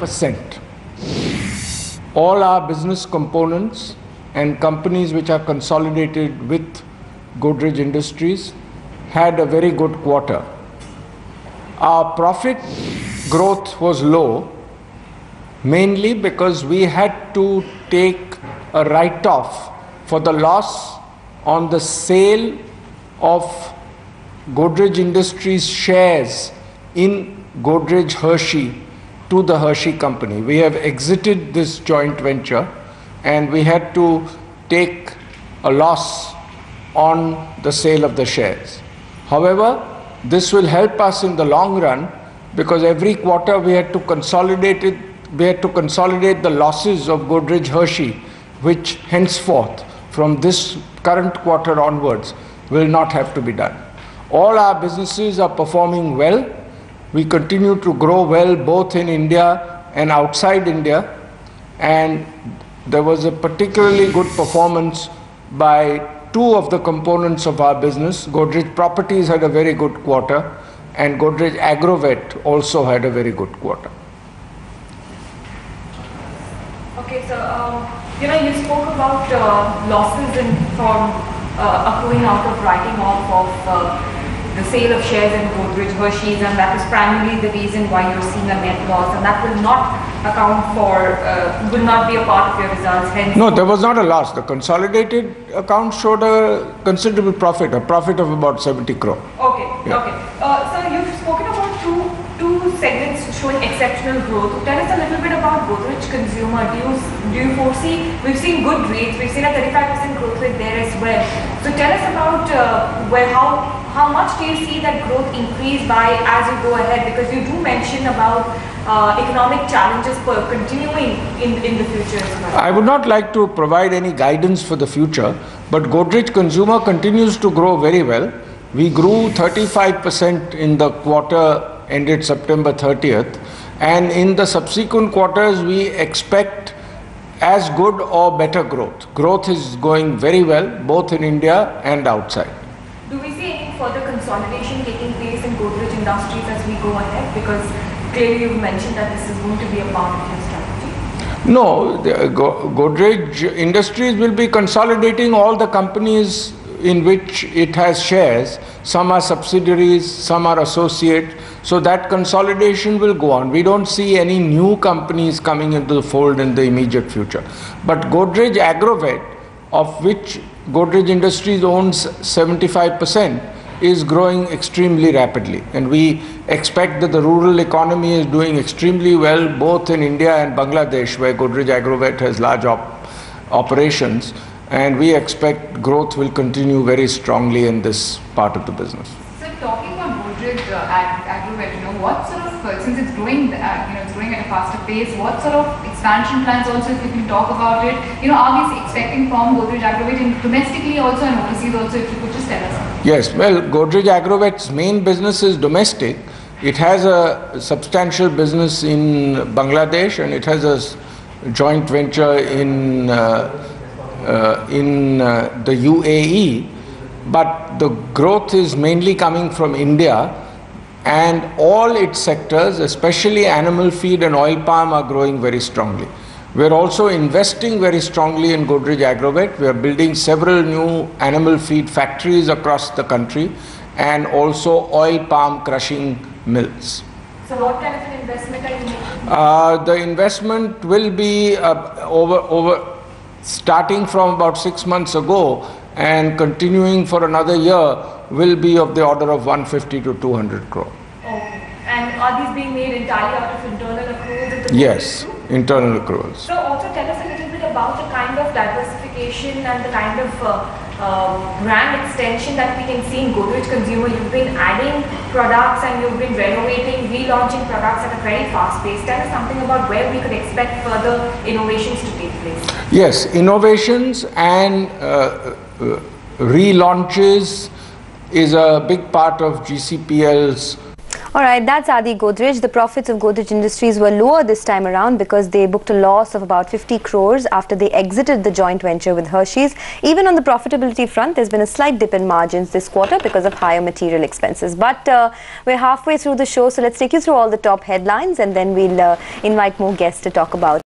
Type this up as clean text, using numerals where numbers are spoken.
35%. All our business components and companies which are consolidated with Godrej Industries had a very good quarter. Our profit growth was low, mainly because we had to take a write-off for the loss on the sale of Godrej Industries shares in Godrej Hershey to the Hershey company. We have exited this joint venture and we had to take a loss on the sale of the shares. However, this will help us in the long run because every quarter we had to consolidate the losses of Godrej Hershey, which henceforth from this current quarter onwards will not have to be done. All our businesses are performing well. We continue to grow well both in India and outside India, and there was a particularly good performance by two of the components of our business. Godrej Properties had a very good quarter and Godrej Agrovet also had a very good quarter. Okay, so you spoke about losses from accruing out of writing off of the sale of shares in Godrej Hershey's, and that is primarily the reason why you're seeing a net loss, and that will not account for, will not be a part of your results. Hence, no, there was not a loss. The consolidated account showed a considerable profit, a profit of about 70 crore. Okay, yeah. Okay. So you've spoken about two segments showing exceptional growth. Tell us a little bit about Godrej Consumer. Do you foresee, we've seen good rates, we've seen a 35% growth rate there as well. So tell us about how much do you see that growth increase by as you go ahead? Because you do mention about economic challenges continuing in the future as well. I would not like to provide any guidance for the future, but Godrej Consumer continues to grow very well. We grew 35% in the quarter ended September 30th, and in the subsequent quarters we expect as good or better growth. Growth is going very well both in India and outside. Do we see any further consolidation taking place in Godrej Industries as we go ahead? Because clearly you've mentioned that this is going to be a part of your strategy. No, Godrej Industries will be consolidating all the companies in which it has shares. Some are subsidiaries, some are associate. So that consolidation will go on. We don't see any new companies coming into the fold in the immediate future. But Godrej Agrovet, of which Godrej Industries owns 75%, is growing extremely rapidly. And we expect that the rural economy is doing extremely well both in India and Bangladesh, where Godrej Agrovet has large operations. And we expect growth will continue very strongly in this part of the business. So talking about Godrej Agrovet, what sort of, since it's growing, it's growing at a faster pace, what sort of expansion plans also, if you can talk about it, are we expecting from Godrej Agrovet and domestically also and overseas also, if you could just tell us? Yes, well, Godrej Agrovet's main business is domestic. It has a substantial business in Bangladesh and it has a joint venture in the UAE, but the growth is mainly coming from India, and all its sectors, especially animal feed and oil palm, are growing very strongly. We are also investing very strongly in Godrej Agrovet. We are building several new animal feed factories across the country and also oil palm crushing mills. So what kind of an investment are you making? The investment will be starting from about 6 months ago and continuing for another year will be of the order of 150 to 200 crore. Okay. And are these being made entirely out of internal accruals? Yes, internal accruals. So also tell us a little bit about the kind of diversification and the kind of brand extension that we can see in Godrej Consumer. You've been adding products and you've been renovating, relaunching products at a very fast pace. Tell us something about where we could expect further innovations to take place. Yes, innovations and relaunches is a big part of GCPL's All right, that's Adi Godrej. The profits of Godrej Industries were lower this time around because they booked a loss of about 50 crores after they exited the joint venture with Hershey's. Even on the profitability front, there's been a slight dip in margins this quarter because of higher material expenses. But we're halfway through the show, so let's take you through all the top headlines and then we'll invite more guests to talk about